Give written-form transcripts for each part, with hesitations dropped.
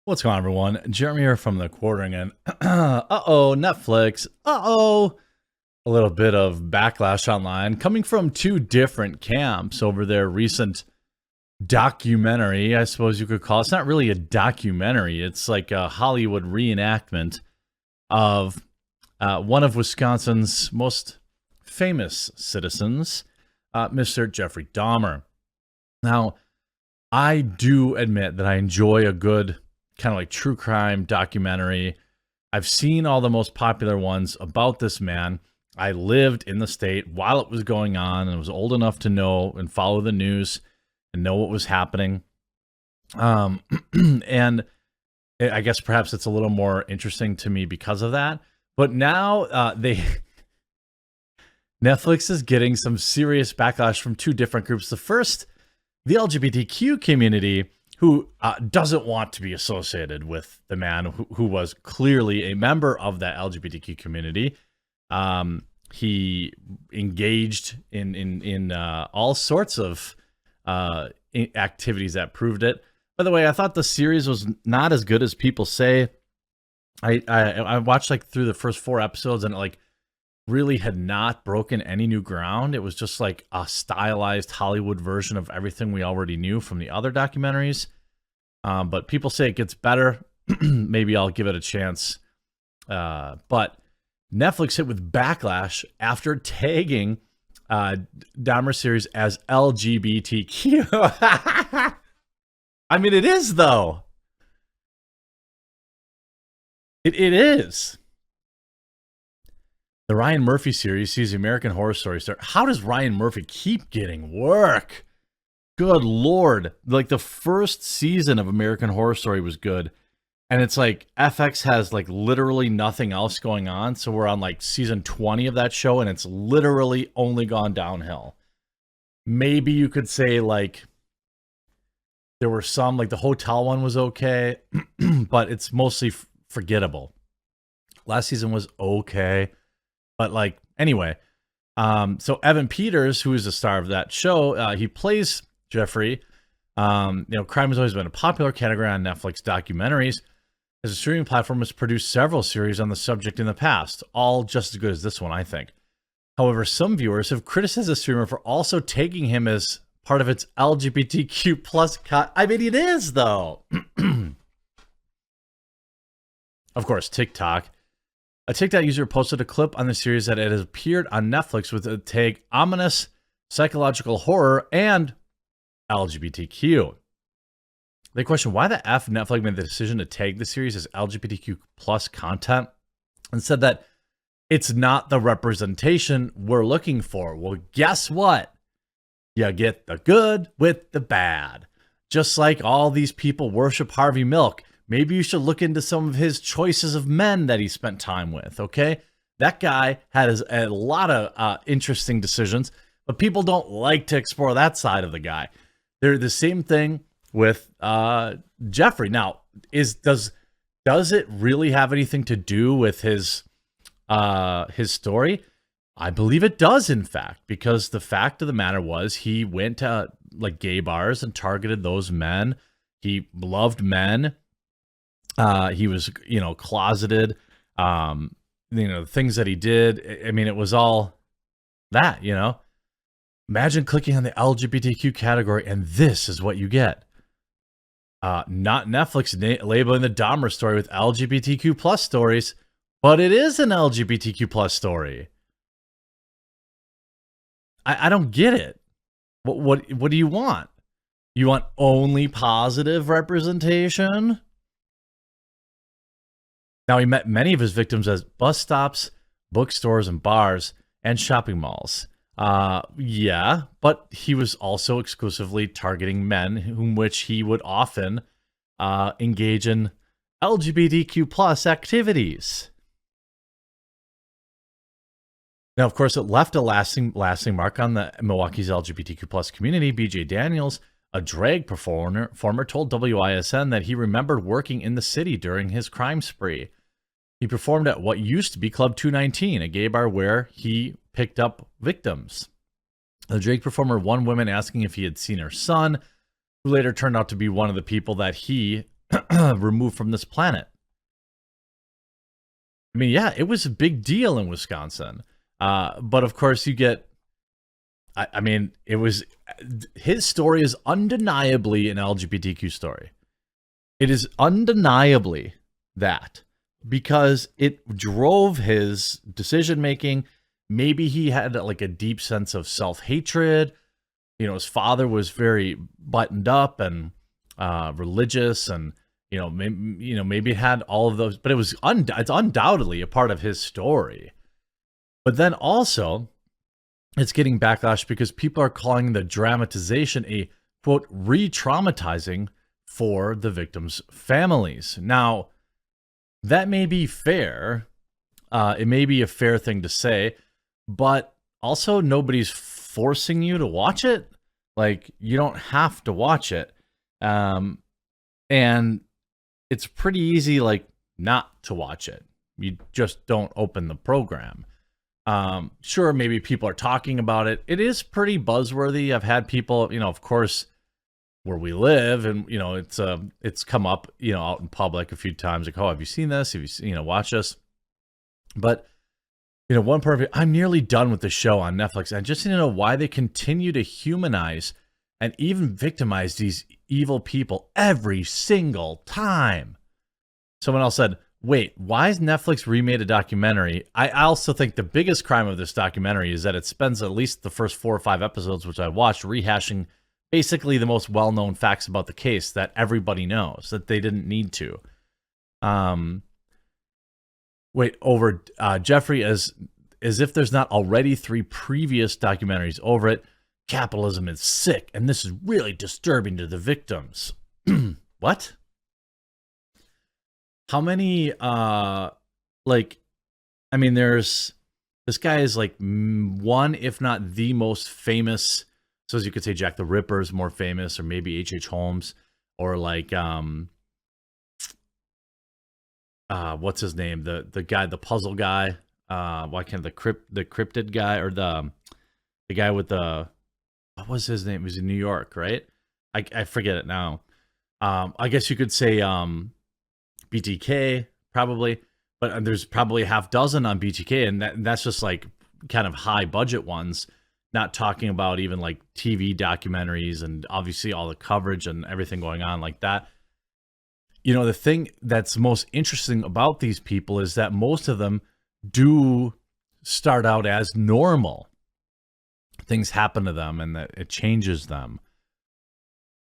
What's going on, everyone? Jeremy here from the Quartering, and uh-oh, Netflix, uh-oh. A little bit of backlash online coming from two different camps over their recent documentary, I suppose you could call it. It's not really a documentary. It's like a Hollywood reenactment of one of Wisconsin's most famous citizens, Mr. Jeffrey Dahmer. Now, I do admit that I enjoy a good kind of like true crime documentary. I've seen all the most popular ones about this man. I lived in the state while it was going on and was old enough to know and follow the news and know what was happening. And I guess perhaps it's a little more interesting to me because of that. But now Netflix is getting some serious backlash from two different groups. The first, the LGBTQ community, who doesn't want to be associated with the man who was clearly a member of that LGBTQ community. He engaged in all sorts of activities that proved it. By the way, I thought the series was not as good as people say. I watched like through the first 4 episodes, and it like really had not broken any new ground. It was just like a stylized Hollywood version of everything we already knew from the other documentaries. But people say it gets better. Maybe I'll give it a chance. But Netflix hit with backlash after tagging Dahmer series as LGBTQ. I mean, it is, though. It is. The Ryan Murphy series sees the American Horror Story star. How does Ryan Murphy keep getting work? Good Lord. Like, the first season of American Horror Story was good. And it's like FX has like literally nothing else going on. So we're on like season 20 of that show, and it's literally only gone downhill. Maybe you could say like there were some, like the hotel one was okay, but it's mostly forgettable. Last season was okay. But like, anyway, so Evan Peters, who is the star of that show, he plays Jeffrey. Crime has always been a popular category on Netflix documentaries, as a streaming platform has produced several series on the subject in the past, all just as good as this one, I think. However, some viewers have criticized the streamer for also taking him as part of its LGBTQ plus. I mean, it is, though. Of course, TikTok. A TikTok user posted a clip on the series that it has appeared on Netflix with the tag ominous, psychological horror, and LGBTQ. They question why the F Netflix made the decision to tag the series as LGBTQ plus content and said that it's not the representation we're looking for. Well, guess what? You get the good with the bad. Just like all these people worship Harvey Milk, maybe you should look into some of his choices of men that he spent time with, okay? That guy had a lot of interesting decisions, but people don't like to explore that side of the guy. They're the same thing with Jeffrey. Now, does it really have anything to do with his story? I believe it does, in fact, because the fact of the matter was he went to like gay bars and targeted those men. He loved men. He was, closeted. The things that he did. I mean, it was all that, Imagine clicking on the LGBTQ category and this is what you get. Not Netflix labeling the Dahmer story with LGBTQ plus stories, but it is an LGBTQ plus story. I don't get it. What do you want? You want only positive representation? Now, he met many of his victims as bus stops, bookstores, and bars, and shopping malls. Yeah, but he was also exclusively targeting men, whom which he would often engage in LGBTQ plus activities. Now, of course, it left a lasting mark on the Milwaukee's LGBTQ plus community. BJ Daniels, a drag performer, told WISN that he remembered working in the city during his crime spree. He performed at what used to be Club 219, a gay bar where he picked up victims. The drag performer won women asking if he had seen her son, who later turned out to be one of the people that he removed from this planet. I mean, yeah, it was a big deal in Wisconsin. But of course, you get. I mean, it was his story is undeniably an LGBTQ story. It is undeniably that, because it drove his decision making. Maybe he had like a deep sense of self-hatred. You know, his father was very buttoned up and religious, and maybe it had all of those, but it's undoubtedly a part of his story. But then also, it's getting backlash because people are calling the dramatization a, quote, re-traumatizing for the victims' families. Now, that may be fair. It may be a fair thing to say, but also nobody's forcing you to watch it. Like, you don't have to watch it. And it's pretty easy, like, not to watch it. You just don't open the program. Sure, maybe people are talking about it. It is pretty buzzworthy. I've had people, of course, where we live, and it's come up, out in public a few times. Like, oh, have you seen this? Have you watched this? But one part of it, I'm nearly done with the show on Netflix. I just need to know why they continue to humanize and even victimize these evil people every single time. Someone else said, wait, why has Netflix remade a documentary? I also think the biggest crime of this documentary is that it spends at least the first 4 or 5 episodes, which I watched, rehashing basically the most well-known facts about the case that everybody knows, that they didn't need to. Jeffrey, as if there's not already 3 previous documentaries over it. Capitalism is sick, and this is really disturbing to the victims. What? How many, there's, this guy is like one, if not the most famous. So as you could say, Jack the Ripper is more famous, or maybe H.H. Holmes, or like, what's his name? The guy, the puzzle guy. Why can't the cryptid guy, or the guy with the, what was his name? He was in New York, right? I forget it now. I guess you could say, BTK, probably, but there's probably a half dozen on BTK, and that's just like kind of high budget ones, not talking about even like TV documentaries and obviously all the coverage and everything going on like that. The thing that's most interesting about these people is that most of them do start out as normal. Things happen to them and that it changes them.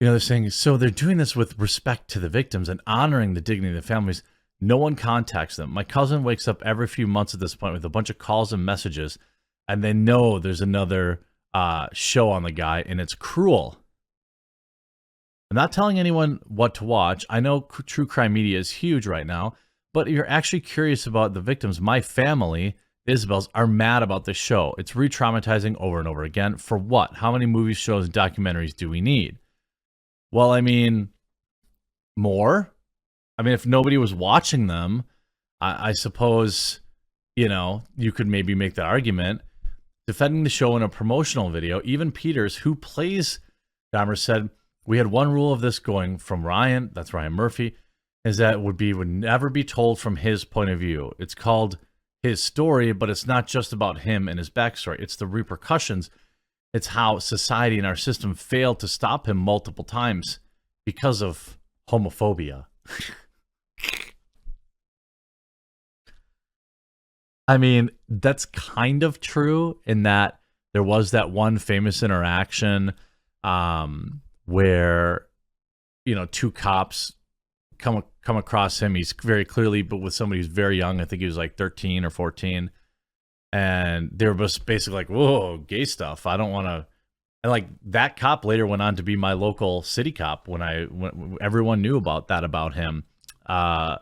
They're saying, so they're doing this with respect to the victims and honoring the dignity of the families. No one contacts them. My cousin wakes up every few months at this point with a bunch of calls and messages, and they know there's another show on the guy, and it's cruel. I'm not telling anyone what to watch. I know true crime media is huge right now, but if you're actually curious about the victims, my family, Isabel's, are mad about this show. It's re-traumatizing over and over again. For what? How many movies, shows, and documentaries do we need? Well, I mean, more. I mean, if nobody was watching them, I suppose, you could maybe make that argument. Defending the show in a promotional video, even Peters, who plays Dahmer, said, we had one rule of this going from Ryan, that's Ryan Murphy, is that it would never be told from his point of view. It's called his story, but it's not just about him and his backstory. It's the repercussions. It's how society and our system failed to stop him multiple times because of homophobia. I mean, that's kind of true in that there was that one famous interaction where, 2 cops come across him. He's very clearly, but with somebody who's very young. I think he was like 13 or 14. And they were just basically like, whoa, gay stuff. I don't want to. And like that cop later went on to be my local city cop when everyone knew about him. And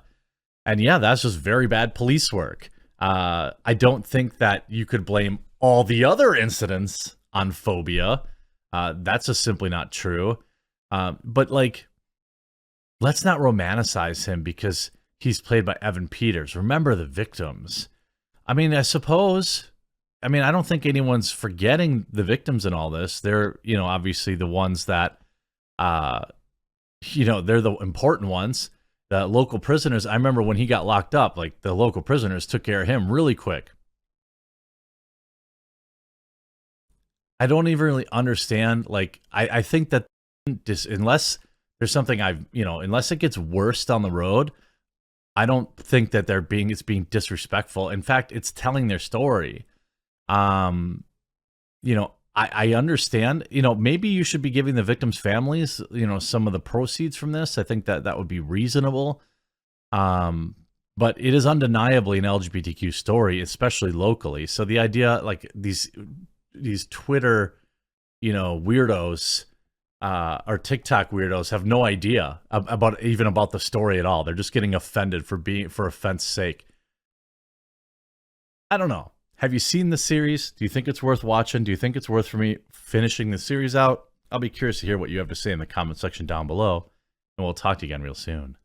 yeah, that's just very bad police work. I don't think that you could blame all the other incidents on phobia. That's just simply not true. But like, let's not romanticize him because he's played by Evan Peters. Remember the victims. I mean, I don't think anyone's forgetting the victims in all this. They're, obviously the ones that they're the important ones. The local prisoners, I remember when he got locked up, like the local prisoners took care of him really quick. I don't even really understand. Like, I think that unless there's something unless it gets worse down the road, I don't think that it's being disrespectful. In fact, it's telling their story. I understand, maybe you should be giving the victims' families, some of the proceeds from this. I think that would be reasonable. But it is undeniably an LGBTQ story, especially locally. So the idea, like these Twitter, weirdos, or TikTok weirdos have no idea about the story at all. They're just getting offended for offense sake. I don't know. Have you seen the series? Do you think it's worth watching? Do you think it's worth for me finishing the series out? I'll be curious to hear what you have to say in the comment section down below, and we'll talk to you again real soon.